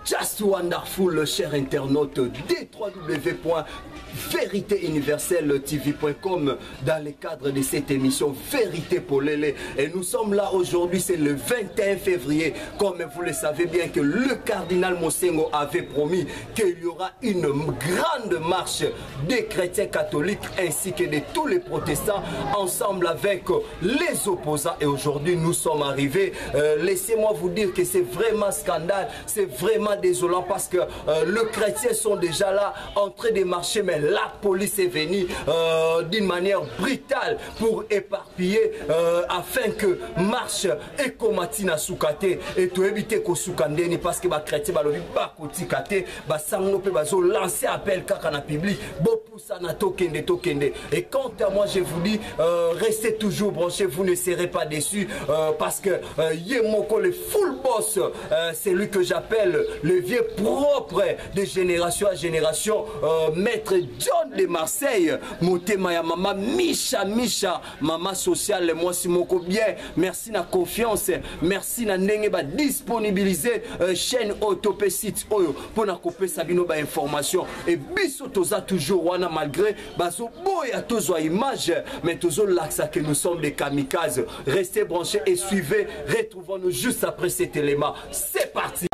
Just wonderful, cher internaute, www.véritéuniverselle-tv.com dans le cadre de cette émission Vérité pour Lélé. Et nous sommes là aujourd'hui, c'est le 21 février. Comme vous le savez bien que le cardinal Mosengo avait promis qu'il y aura une grande marche des chrétiens catholiques ainsi que de tous les protestants ensemble avec les opposants. Et aujourd'hui, nous sommes arrivés. Laissez-moi vous dire que c'est vraiment scandale, c'est vraiment désolant parce que les chrétiens sont déjà là en train de marcher, mais la police est venue d'une manière brutale pour éparpiller afin que marche et komatina soukate et tout éviter que soukandeni parce que les chrétiens balobi ba kotikate ba sangno pe bazo lancer appel kaka na public bo poussa na tokende tokende. Et quant à moi, je vous dis restez toujours branchés, vous ne serez pas déçus parce que Yemoko le full boss, c'est lui que j'appelle le vieux propre de génération à génération, maître John de Marseille, Motema ya mama Misha mama sociale, moi si moko bien, merci na confiance, merci na ndenge ba disponibiliser chaîne Autopé site oyo pour na couper sabino ba information et biso toza toujours wana malgré baso boya tozo image mais tozo l'axa que nous sommes des kamikazes. Restez branchés et suivez, retrouvons-nous juste après cet élément. C'est parti.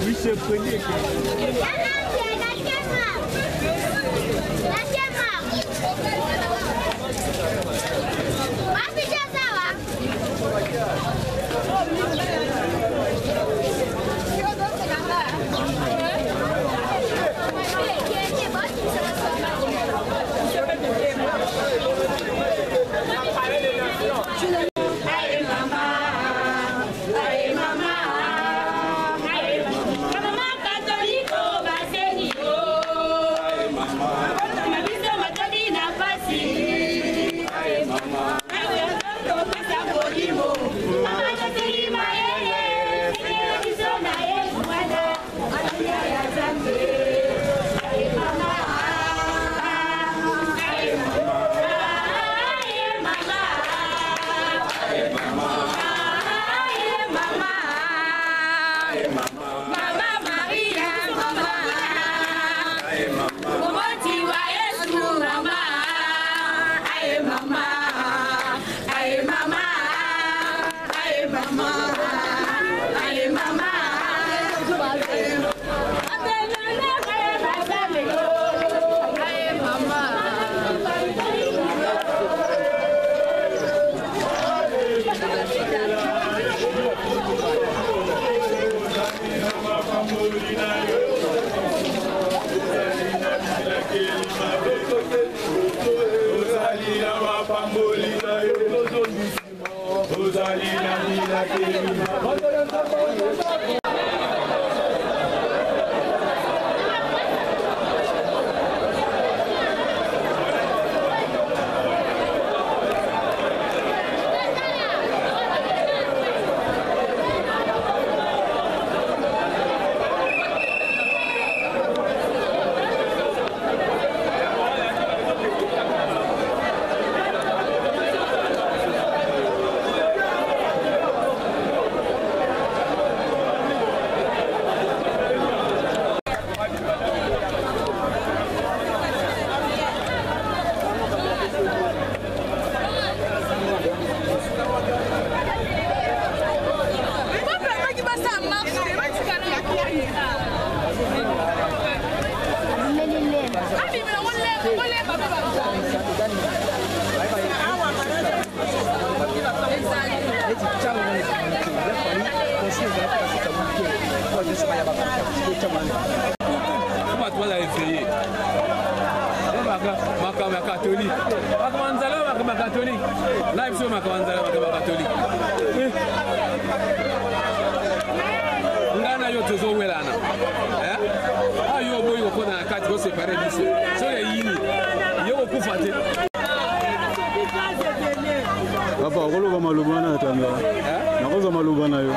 Oui, c'est premier. Maman catholique, catholique. Ma catholique. Là, il faut ma catholique. Ngana yo tozo welana. Ayo boy ko na kati ko séparer biso. So ya yini. Yo ko fate. Papa, ko malubana tanga. Na ko malubana yo.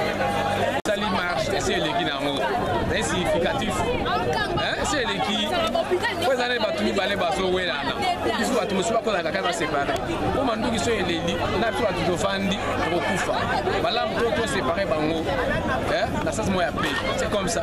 Sali marche, c'est l'équipe d'amour. C'est significatif. C'est l'équipe. Vous allez battre mi balé baso welana. Il faut battre monsieur ko na kaka séparer. Ko mandu ki so eleli, na so battu fandi ko kufa. Bala mtoto séparer bango. La sas moi appelé. C'est comme ça.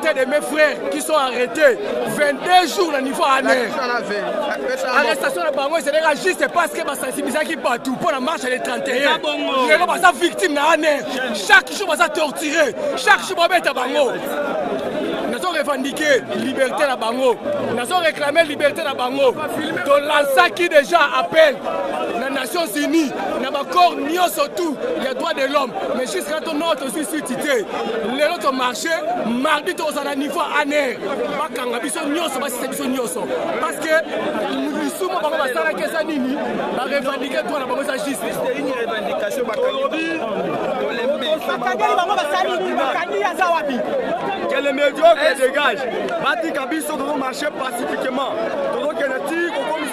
De mes frères qui sont arrêtés 22 jours au niveau ANER. Arrestation de Bango, c'est juste parce que ma sensibilisation qui partout pour la marche des 31. Je ne suis pas victime de ANER. Chaque jour, je suis torturé. Chaque jour, je suis Bango. Nous avons revendiqué liberté à Bango. Nous avons réclamé liberté à Bango. Donc l'ANSA qui déjà appelle les Nations Unies, n'a pas encore ni surtout les droits de l'homme. Mais jusqu'à ton autre aussi suscité. Les autres marché, mardi, tu as un niveau aner. Parce que nous sommes pas dans la caisse à Nini. La revendiquer toi la Bango sa justice. C'est une revendication. Que les médiocres dégagent. Bati Kabiso doit marcher pacifiquement. Donc il y a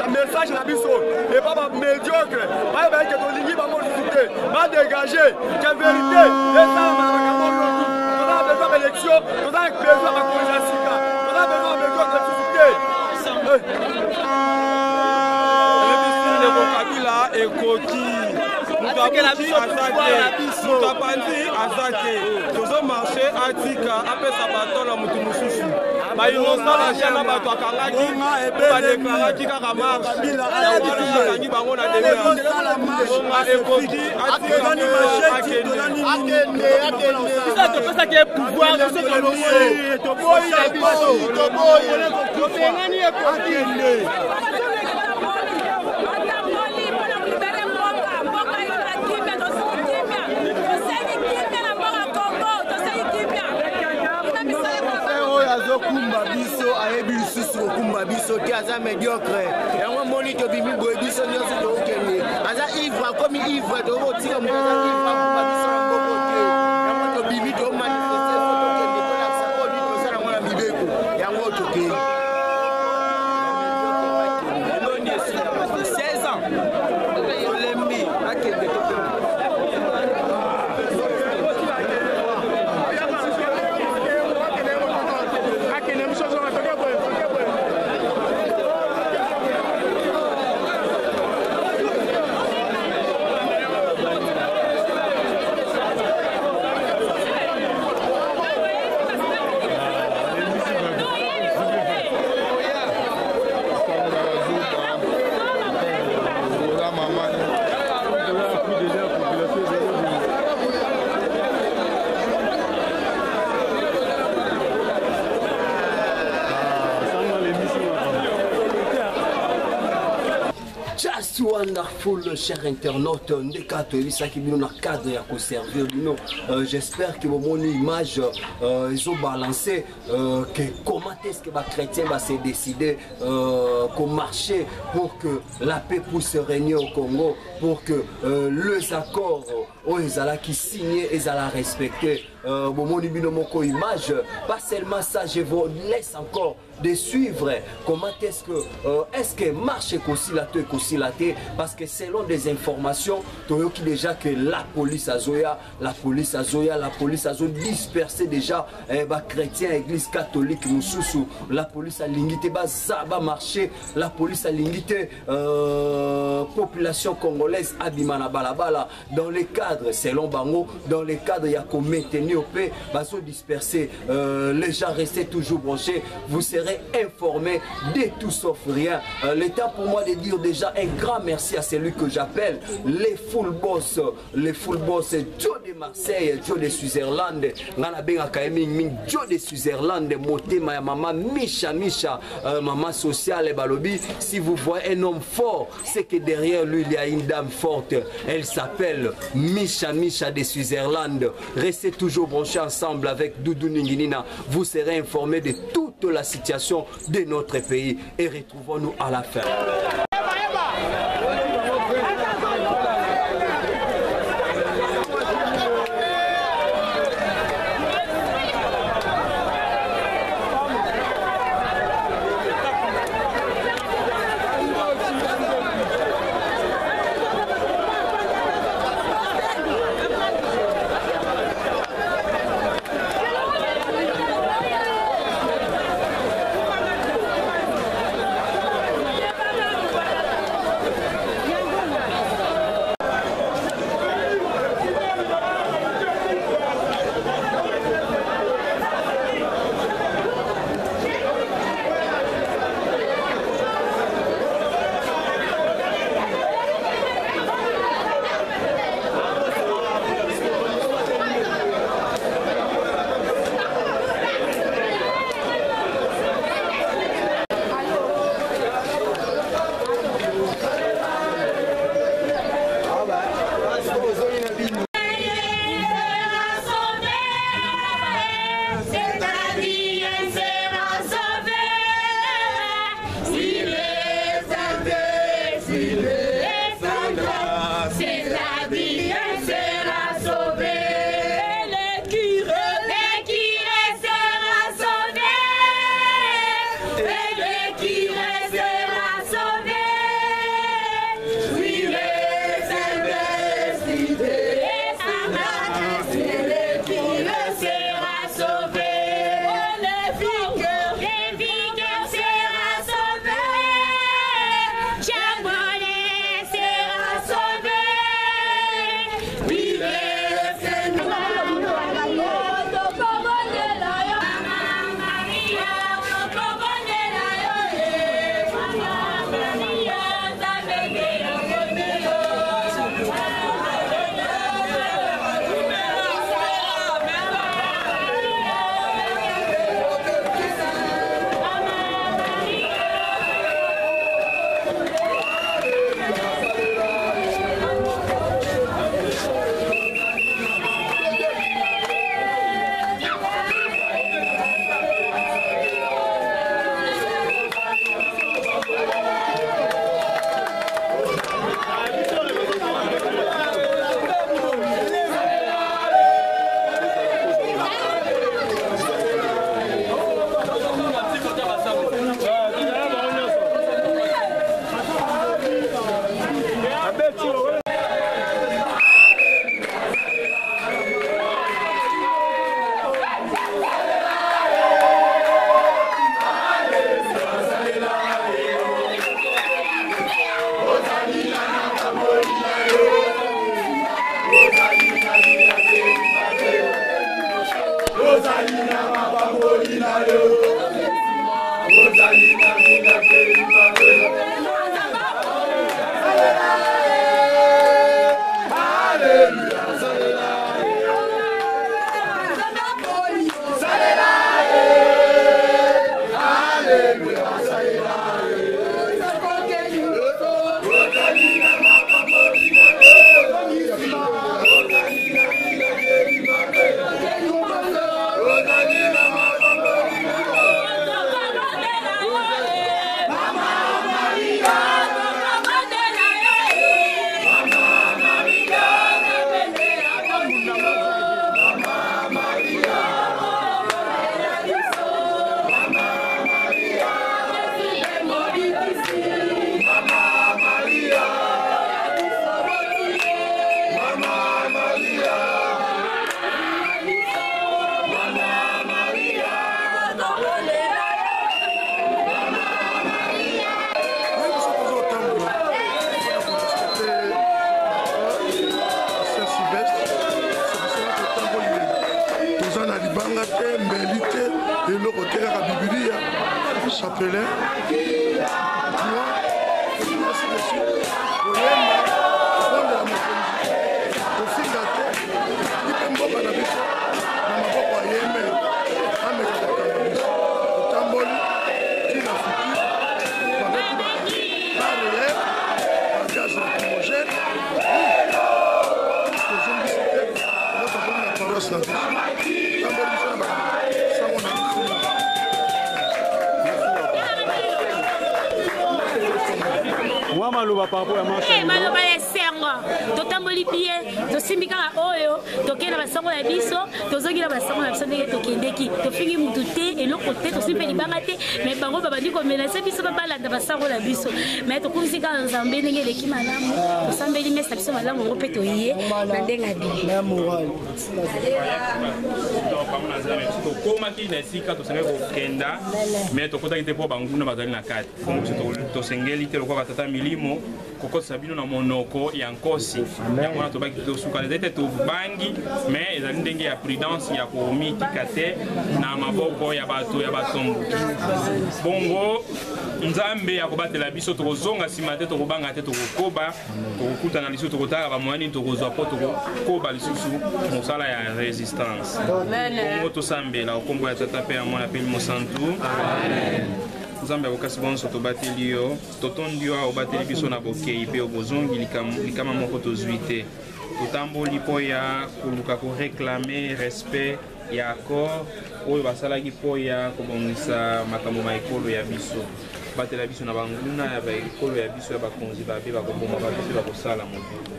un message à Bisso. Et pas médiocre. Pas avec que ton ligne va discuter. Va dégager. Quelle vérité. Les armes à la on a besoin d'élection. On a besoin de la colonisation. On a besoin de l'électricité. Le vocabulaire est coquille. Mutapandi azate tozo marché atika apesa bato na mutu mususu bayinosa na jana bato akangaki badeklaraki kaka marche akangi bango na demeonga ekoki atika akende topesaki pouvoir tobengani ekokende kumba biso ayebi lisusu kumba biso te aza médiocre yango moni tobimi boye biso nyonso tookende aza ivre akomi ivre tokotika moto aza ivre akumba biso na mboko te yango tobimi tomanifeste fo tokende tolakisa oyo bino osala ngo na mibeko yango tokende 16 ans olembi akende Wonderful, chers internautes, j'espère que mon image ils ont balancé que comment est-ce que les chrétiens va se décider qu'on marcher pour que la paix puisse régner au Congo, pour que les accords qui signent et à la respecter. Mon image, pas seulement ça, je vous laisse encore de suivre comment est-ce que marche Kosilaté, parce que selon des informations, qui déjà que la police a dispersé déjà chrétiens, église catholique, la police a limité Zaba marché, la police a limité population congolaise Abimana Balabala dans les cadres, selon Bango, dans les cadres il y a qu'on maintenir au paix, disperser, les gens restaient toujours branchés, vous serez informés de tout sauf rien. L'état pour moi de dire déjà un grand merci à celui que j'appelle les full boss, Joe de Marseille, Joe de Switzerland, Joe de Switzerland, Motema ya maman Misha, maman sociale et Balobi. Si vous voyez un homme fort, c'est que derrière lui il y a une dame forte. Elle s'appelle Misha de Switzerland. Restez toujours branchés ensemble avec Doudou Ninginina. Vous serez informés de toute la situation de notre pays et retrouvons-nous à la fin. maloba ya esengo totamboli bien tosimbika oyo tokenda basango na biso tozongila basango na biso ndenge tokendeki tofingi mutu te eloko te tosimpe libanga te me bango babandi komenase biso babalanda basango na biso me tokumisika nzambe ndenge eleki malamu tosambeli mesa na biso malamu yango mpe toye na ndenge abi tokomaki na esika tosengeli kokenda me tokotaki te mpo banguna bazali na kati tosengeli te lokola batata milimo kokotisa bino na monoko ya nkosi yango wana tobaki tosukana ezali te tobangi me ezali ndenge ya prudence ya komitika te na maboko ya bato ya batomboki bongo nzambe akobatela biso tokozonga nsima te tokobanga te tokokoba tokokutana lisusu tokotala bamoya nini tokozwa mpo tokokoba lisusu mosala ya résistance bongo tosambela okombo ya tata mpe ya mwana mpe mosantu nzambe akokasi bonso tobateli yo totondi yo obateli biso na bokei mpe obozongi likama moko tozwi te totamboli mpo ya koluka koreklame respect ya accord oyo basalaki mpo ya kobongisa makambo ma ekolo ya biso batela biso na banguna ya baekolo ya biso ya bakonzi babe bakoboma babiso bakosala mobili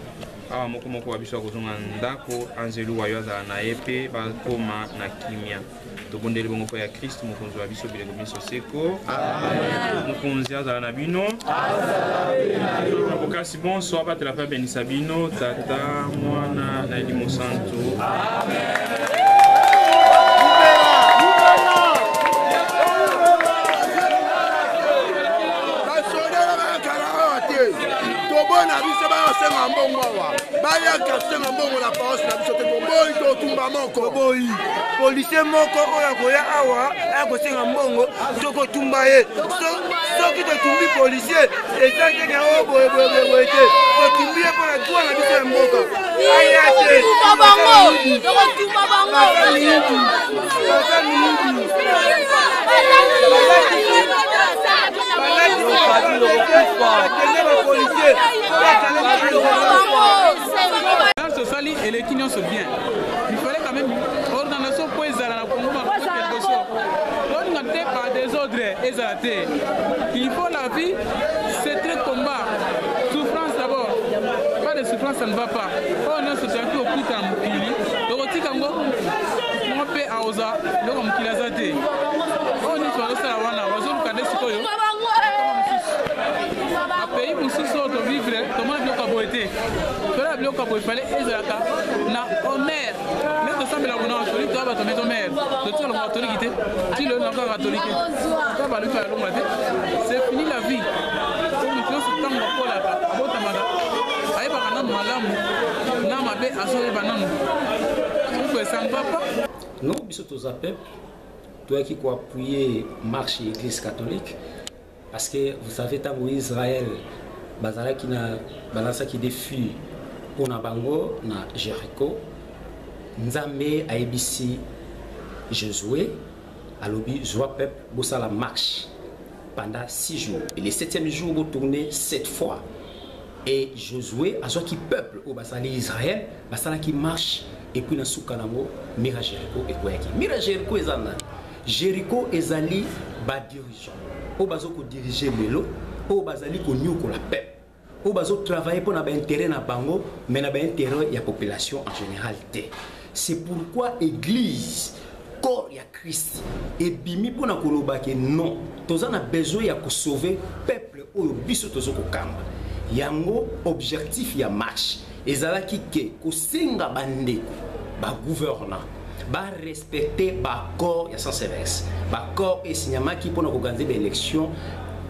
awa moko wa biso akozonga ndako anzelu wayo azala na ye mpe bakoma na kimia tobondeli bongo mpo ya Kristo mokonzi wa biso bileko biso seko mokonzi azala na bino abokasi bonso abatela mpe abenisa bino tata mwana na elimo santo na biso bayosenga mbongo awa bayaka senga mbongo na paroisse na biso te boyi totumba moko boyi policier moko oyo akoya awa akosenga mbongo tokotumba ye soki totumbi policier eza ndenge yango boyeboyeboye te totumbi ye mpona droit na biso ya mboka aya te Sali et les Kenyans sont bien. Il fallait quand même organisation pour les Arabes à Congo quelque chose. On n'a pas des ordres exaltés. Il faut la vie, c'est très combat. Souffrance d'abord. Pas de souffrance, ça ne va pas. On a ce circuit au coup d'un pili. Donc on dit qu'en on peut à Oza, donc on kila zate. On est sur le Salawana, on a un cadre sikoyo. Pays pour ce sort de vivre, comment bloc à boiter. Cela bloc à boiter, il fallait ezalaka na honneur. Mais ça semble la bonne chose, tu vas tomber ton mère. Tu as le catholique, tu le encore catholique. Tu vas le faire long c'est fini la vie. Comme tu as tant de pour la bota mala. Aïe pas kana malamu. Na mabe aso banamu. Tu peux s'en va pas. Non, biso to zappel. toi qui quoi appuyer marche l'église catholique parce que vous savez tant Israël bazala qui na balance qui défie pour na bango na Jéricho Nzambe a ebisi Josué à l'obi joie peuple bossa la marche pendant 6 jours et le 7e jour vous tournez 7 fois et Josué a qui peuple au basali Israël basala qui marche et puis na soukanango mira Jéricho et quoi qui mira Jéricho ezana Jéricho ezali ba dirigeant au bazo ko diriger lelo au bazali ko nyoko la peuple au bazo travailler pour na ba intérêt na bango mais na ba intérêt ya population en généralité. C'est pourquoi église corps ya Christ et bimi pour na koloba ke non toza na besoin ya ko sauver peuple oyo biso tozo ko kamba yango objectif ya marche ezalaki ke ko singa bandeko ba gouvernant ba respecter ba corps ya Saint-Severus ba corps et signamaki pour na ko organiser l'élection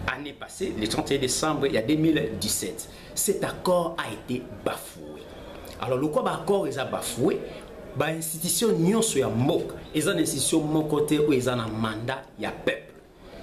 année passée le 31 décembre il y a 2017 cet accord a été bafoué. Alors le quoi ba accord est bafoué ba institution nyonso ya mboka eza na institution moko te o eza na mandat ya peuple.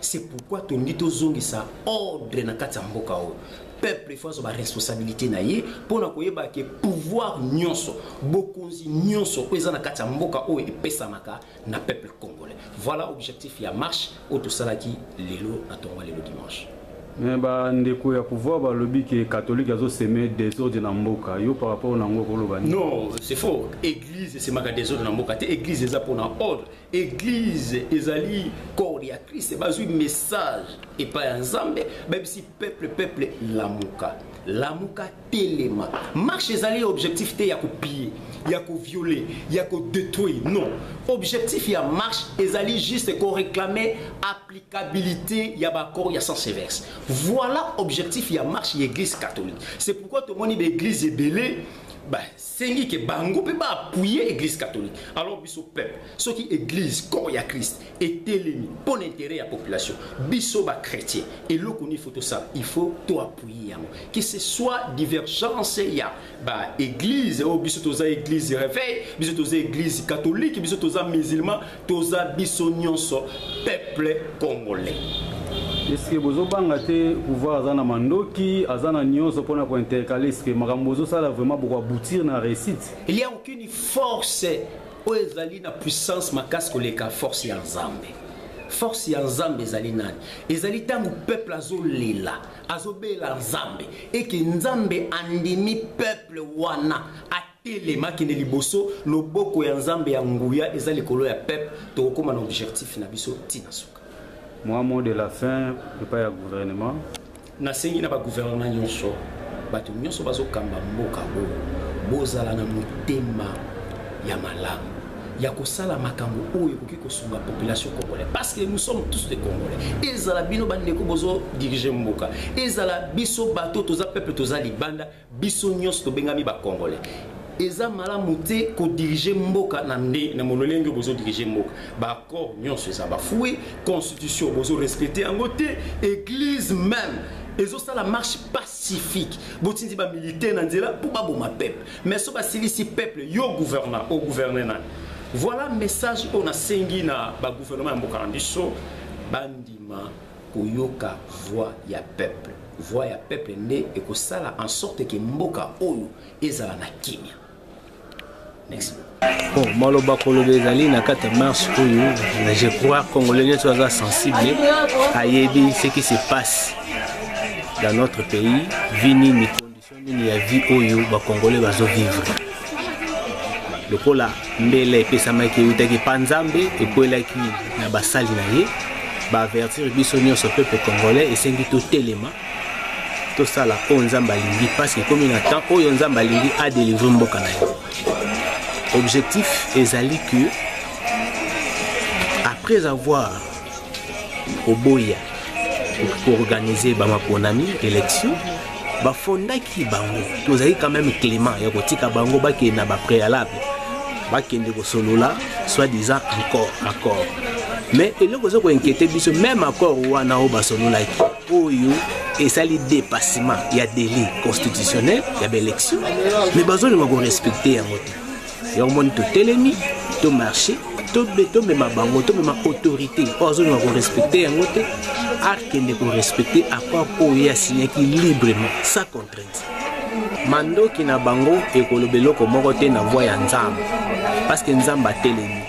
C'est pourquoi ton dit tozongisa ordre na kati ya mboka o peuple il faut avoir responsabilité na ye pour na koyeba ke pouvoir nyonso bokonzi nyonso o eza na kati ya mboka o epesamaka na peuple congolais. Voilà objectif ya marche o to salaki lelo na tonga lelo dimanche. Mais bah ndeko ya pouvoir ba lobby qui est catholique azo semer désordre na mboka yo par rapport na ngoko lo bani. Non, c'est faux. Église c'est maka désordre na mboka te église eza pour na ordre. Église ezali corps ya Christ bazui message et pas ensemble même si peuple lamuka telema marche ezali objectif te ya ko piller ya ko violer ya ko détruire non objectif ya marche ezali juste ko réclamer applicabilité ya ba corps ya Saint-Severus. Voilà objectif ya marche l'église catholique. C'est pourquoi tout le monde l'église est belé bah c'est que bango peut pas appuyer l'église catholique. Alors biso peuple ce qui église corps ya Christ est télémi pour l'intérêt ya population biso ba chrétien et le qu'on faut tout ça il faut tout appuyer que ce soit divergence ya bah église ou biso toza église réveil biso toza église catholique biso toza musulman toza biso nyonso peuple congolais. Est-ce que vous avez pouvoir azana mandoki azana nyonso pona ko intercaler est-ce que makambozo ça vraiment beaucoup aboutir na réussite? Il y a aucune force ou ezali na puissance makasi koleka force ya Nzambe. Force ya Nzambe ezali nani? Ezali tangu peuple azolela azobela Nzambe et que Nzambe andimi peuple wana atelema kende liboso loboko ya Nzambe ya nguya ezali kolo ya peuple to koma na objectif na biso tina suka. Moi, mot de la fin, je pas le gouvernement. Nasengi na ba gouvernement nyonso, bato nyonso bazo kamba mboka bo, bozala na motema ya malamu. Ya kosala makambo oyo koki kosunga population congolaise parce que nous sommes tous des Congolais. Ezala bino bandeko bozo diriger mboka. Ezala biso bato toza peuple toza libanda, biso nyonso to bengami ba Congolais. Eza malamu te ko diriger mboka na nde na mololenge bozo diriger mboka ba accord nyonso eza bafoué constitution bozo respecter en côté église même ezo ça la marche pacifique botindi ba militaire na nzela pour ba boma peuple mais so ba silisi peuple yo gouvernant au gouverner na voilà message on a sengi na ba gouvernement mboka na biso bandima koyoka voix ya peuple nde et ko sala en sorte que mboka oyo ezala na kimia. Merci. Bon, maloba kolobe ezali na kata marche oyo, je crois congolais sont sensibles à yebi ce qui se passe dans notre pays, vini ni condition ni ya vie oyo ba congolais bazo vivre. Le kola mbele pesa maki utaki panzambe et kola ki na basali na ye ba avertir biso nyonso peuple congolais et sengi to telema to sala o nzamba lingi parce que comme na temps oyo nzamba lingi a délivrer mboka na ye. Objectif ezali que après avoir oboya pour organiser ba maponami élection ba fondaki bango tozali quand même clément ya kotika bango ba ke na ba préalable ba kende ko solola soi-disant encore accord mais eloko zo ko inquiéter biso même accord wana o ba solola oyo esali dépassement ya délit constitutionnel ya ba élection mais bazo le ko respecter yango. Yomoni to telemi, to marché, tomema bango tomema autorité oyo azonga korespecte yango te akende korespecte accord oyo asignaki librement sans contrainte. Mandoki na bango ekoloba eloko moko te na voix ya nzambe parce que nzambe atelemi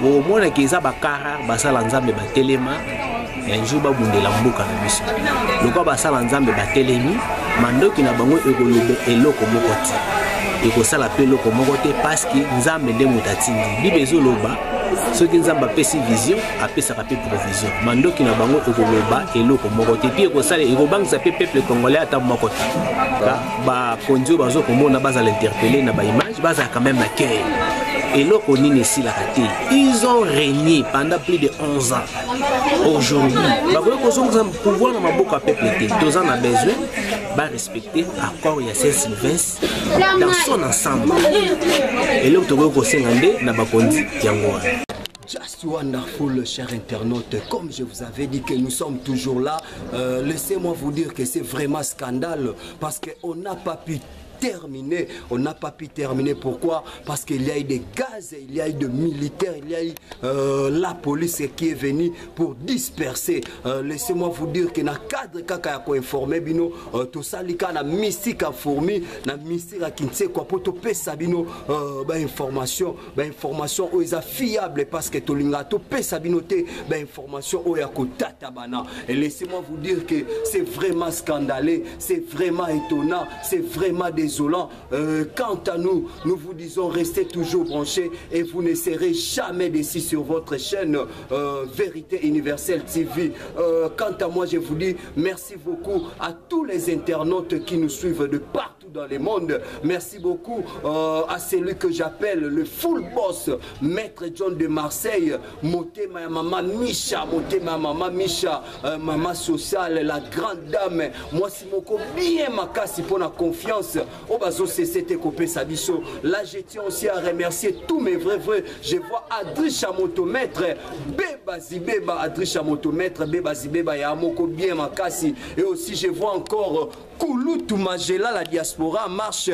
omonaki eza bakarar basala nzambe batelema un jour babundela mboka na biso lokwa basala nzambe batelemi mandoki na bango ekoloba eloko moko te ekosala mpe eloko moko te parce que nzambe nde moto atindi bible ezoloba soki nzambe apesi vision apesaka mpe provision mandoki na bango ekoloba eloko moko te mpe ekosala ekobangisa mpe peuple congolais ata moko te bakonzi oyo bazokomona bazala interpellé na baimage bazala quand même accueil eloko nini esilaka te. Ils ont régné pendant plus de 11 ans. Aujourd'hui bakoki kozongisa pouvoir na maboko ya peuple te toza na besoin respecter accord ya Saint-Sylvestre dans son ensemble eloko tokoki kosenga nde na bakonzi yango wana. Just wonderful, chers internautes. Comme je vous avais dit que nous sommes toujours là, laissez-moi vous dire que c'est vraiment scandale parce qu'on n'a pas pu terminer. On n'a pas pu terminer. Pourquoi? Parce qu'il y a eu des gaz, il y a eu des militaires, il y a eu la police qui est venue pour disperser. Laissez-moi vous dire que dans le cadre kaka ko informé bino tout ça lika na mystique a fourmi na mystique a kinse quoi pour to pesa bino information où ils fiable parce que to linga to pesa bino te information où ya ko tata bana. Et laissez-moi vous dire que c'est vraiment scandaleux, c'est vraiment étonnant, c'est vraiment désolant. Quant à nous, nous vous disons restez toujours branchés et vous ne serez jamais déçus sur votre chaîne Vérité Universelle TV. Quant à moi, je vous dis merci beaucoup à tous les internautes qui nous suivent de partout dans le monde. Merci beaucoup à celui que j'appelle le full boss, Maître John de Marseille, Moté ma maman Micha, Moté ma maman Micha, maman sociale, la grande dame. Moi, si mon bien ma casse pour la confiance. Là, je tiens aussi à remercier tous mes vrais. Je vois Adrisha Motomètre, Beba Zibeba, Adrisha Motomètre, Beba Zibeba, Yamoko bien Makasi. Et aussi, je vois encore Kouloutou Magela, la diaspora marche,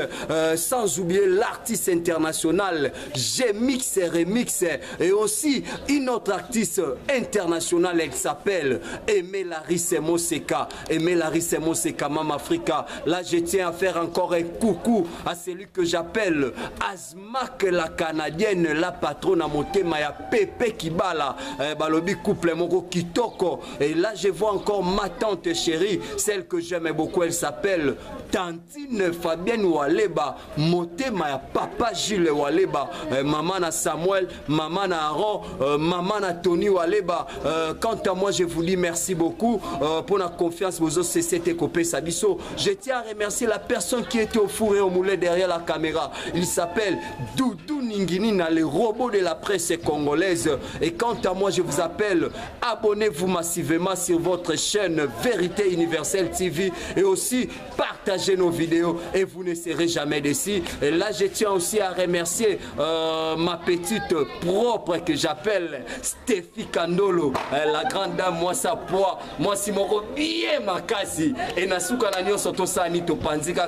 sans oublier l'artiste international, G-Mix et Remix. Et aussi, une autre artiste internationale, elle s'appelle Aimé Larisse Moseka. Aimé Larisse Moseka, Mam Africa. Là, je tiens à faire encore un coucou à celui que j'appelle Azmak la Canadienne, la patronne à Motema ya Pepe Kibala, Balobi couple Moko Kitoko. Et là je vois encore ma tante chérie, celle que j'aime beaucoup, elle s'appelle Tantine Fabienne Waleba, Motema ya Papa Gilles Waleba, maman na Samuel, maman na Aaron, maman na Tony Waleba. Quant à moi je vous dis merci beaucoup pour la confiance vos sociétés copé Sabiso. Je tiens à remercier la personne qui était au four et au moulin derrière la caméra. Il s'appelle Doudou Ninginina, le robot de la presse congolaise. Et quant à moi, je vous appelle, abonnez-vous massivement sur votre chaîne Vérité Universelle TV et aussi partagez nos vidéos et vous ne serez jamais déçus. Et là, je tiens aussi à remercier ma petite propre que j'appelle Stéphie Kandolo, la grande dame, moi sa poids, moi si mon bien ma kasi et nasuka na nyo soto sani to panzika